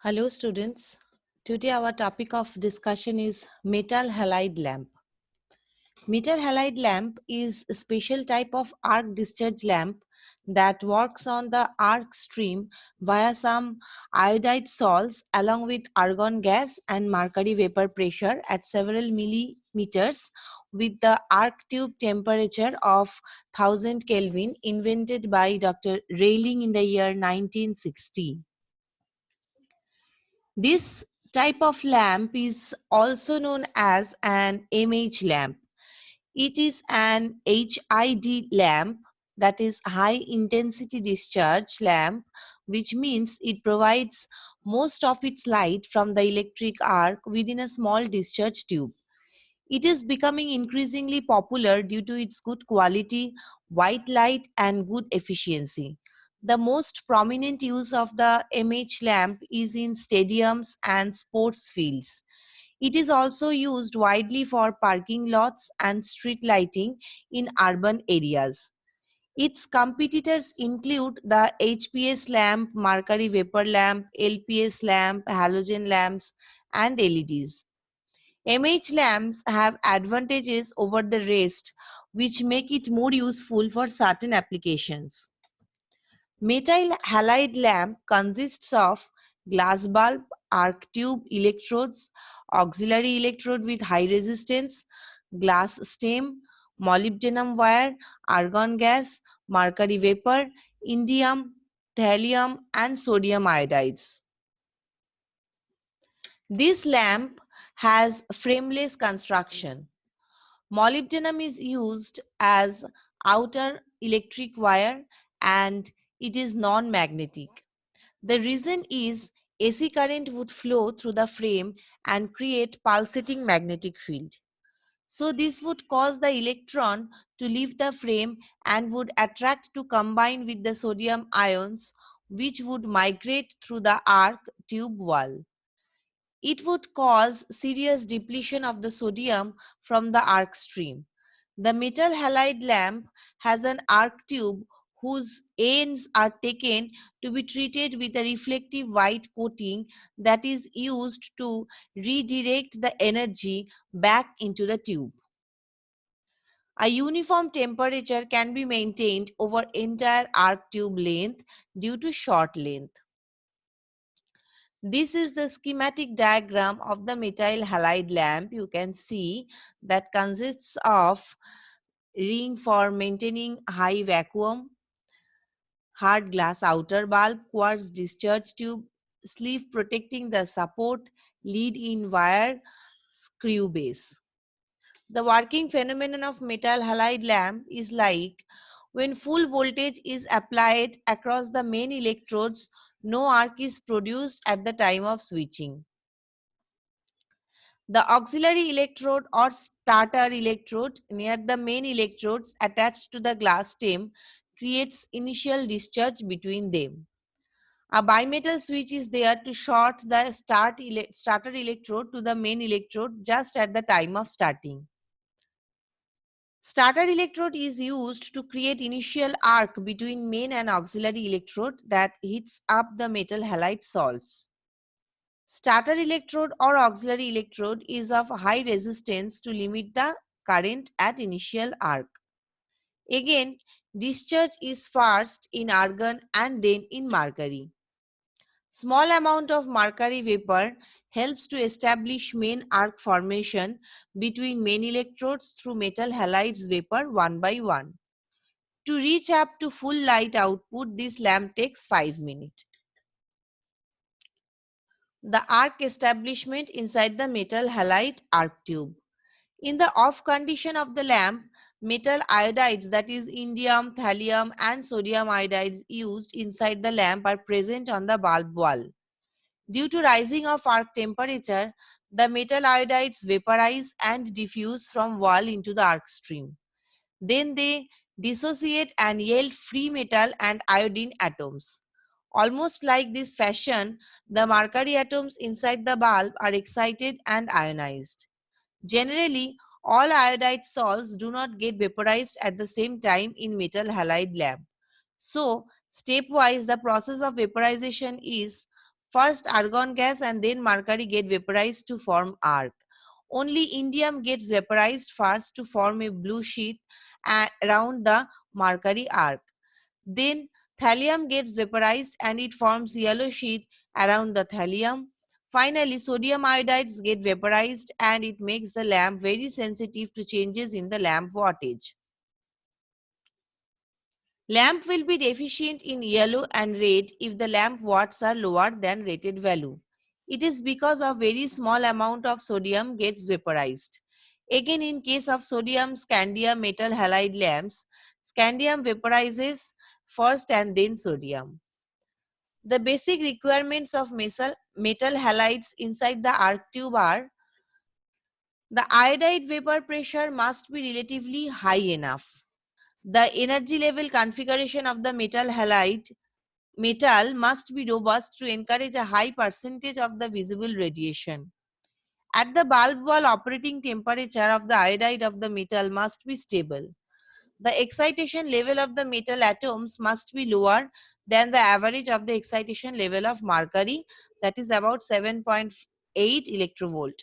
Hello students. Today our topic of discussion is metal halide lamp. Metal halide lamp is a special type of arc discharge lamp that works on the arc stream via some iodide salts along with argon gas and mercury vapor pressure at several millimeters with the arc tube temperature of 1000 Kelvin invented by Dr. Rayling in the year 1960. This type of lamp is also known as an MH lamp. It is an HID lamp, that is high intensity discharge lamp, which means it provides most of its light from the electric arc within a small discharge tube. It is becoming increasingly popular due to its good quality, white light, and good efficiency. The most prominent use of the MH lamp is in stadiums and sports fields. It is also used widely for parking lots and street lighting in urban areas. Its competitors include the HPS lamp, mercury vapor lamp, LPS lamp, halogen lamps, and LEDs. MH lamps have advantages over the rest, which make it more useful for certain applications. Metal halide lamp consists of glass bulb, arc tube electrodes, auxiliary electrode with high resistance, glass stem, molybdenum wire, argon gas, mercury vapor, indium, thallium, and sodium iodides. This lamp has frameless construction. Molybdenum is used as outer electric wire and it is non-magnetic. The reason is AC current would flow through the frame and create pulsating magnetic field. So this would cause the electron to leave the frame and would attract to combine with the sodium ions, which would migrate through the arc tube wall. It would cause serious depletion of the sodium from the arc stream. The metal halide lamp has an arc tube whose ends are taken to be treated with a reflective white coating that is used to redirect the energy back into the tube. A uniform temperature can be maintained over entire arc tube length due to short length. This is the schematic diagram of the metal halide lamp. You can see that consists of ring for maintaining high vacuum, hard glass outer bulb, quartz discharge tube, sleeve protecting the support, lead in wire, screw base. The working phenomenon of metal halide lamp is like when full voltage is applied across the main electrodes, no arc is produced at the time of switching. The auxiliary electrode or starter electrode near the main electrodes attached to the glass stem creates initial discharge between them. A bimetal switch is there to short the starter electrode to the main electrode just at the time of starting. Starter electrode is used to create initial arc between main and auxiliary electrode that heats up the metal halide salts. Starter electrode or auxiliary electrode is of high resistance to limit the current at initial arc. Again, discharge is first in argon and then in mercury. Small amount of mercury vapor helps to establish main arc formation between main electrodes through metal halides vapor one by one. To reach up to full light output, this lamp takes 5 minutes. The arc establishment inside the metal halide arc tube. In the off condition of the lamp, metal iodides, that is indium, thallium and sodium iodides used inside the lamp are present on the bulb wall. Due to rising of arc temperature, the metal iodides vaporize and diffuse from wall into the arc stream. Then they dissociate and yield free metal and iodine atoms. Almost like this fashion, the mercury atoms inside the bulb are excited and ionized. Generally, all iodide salts do not get vaporized at the same time in metal halide lamp. So, stepwise, the process of vaporization is First argon gas and then mercury get vaporized to form arc. Only indium gets vaporized first to form a blue sheet around the mercury arc. Then thallium gets vaporized and it forms yellow sheet around the thallium. Finally, sodium iodides get vaporized and it makes the lamp very sensitive to changes in the lamp wattage. Lamp will be deficient in yellow and red if the lamp watts are lower than rated value. It is because of very small amount of sodium gets vaporized. Again, in case of sodium scandium metal halide lamps, scandium vaporizes first and then sodium. The basic requirements of metal halides inside the arc tube are: the iodide vapor pressure must be relatively high enough. The energy level configuration of the metal halide metal must be robust to encourage a high percentage of the visible radiation. At the bulb wall operating temperature of the iodide of the metal must be stable. The excitation level of the metal atoms must be lower than the average of the excitation level of mercury, that is about 7.8 electrovolt.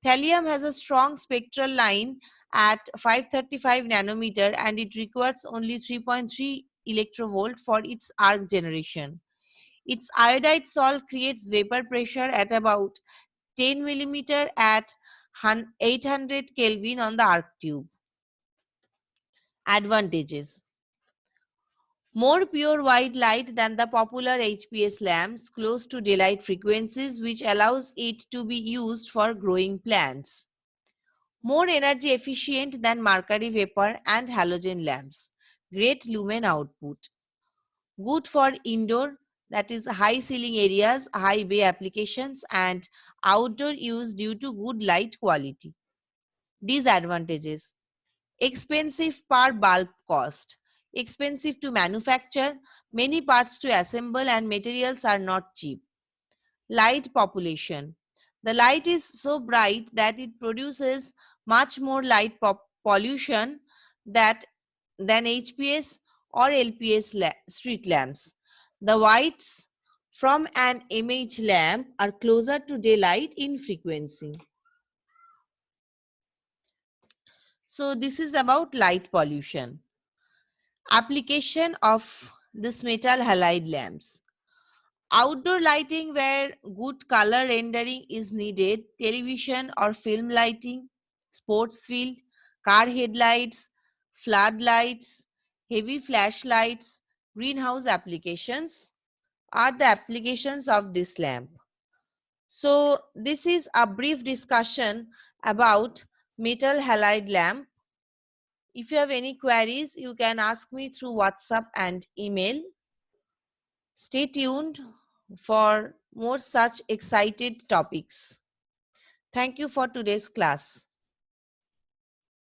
Thallium has a strong spectral line at 535 nanometer and it requires only 3.3 electrovolt for its arc generation. Its iodide salt creates vapor pressure at about 10 millimeter at 800 Kelvin on the arc tube. Advantages: more pure white light than the popular HPS lamps close to daylight frequencies, which allows it to be used for growing plants. More energy efficient than mercury vapor and halogen lamps. Great lumen output. Good for indoor, that is high ceiling areas, high bay applications and outdoor use due to good light quality. Disadvantages: expensive per bulb cost. Expensive to manufacture, many parts to assemble and materials are not cheap. Light population. The light is so bright that it produces much more light pollution than HPS or LPS street lamps. The whites from an image lamp are closer to daylight in frequency. So this is about light pollution. Application of this metal halide lamps. Outdoor lighting where good color rendering is needed, television or film lighting, sports field, car headlights, floodlights, heavy flashlights, greenhouse applications are the applications of this lamp. So this is a brief discussion about metal halide lamp. If you have any queries, you can ask me through WhatsApp and email. Stay tuned for more such excited topics. Thank you for today's class.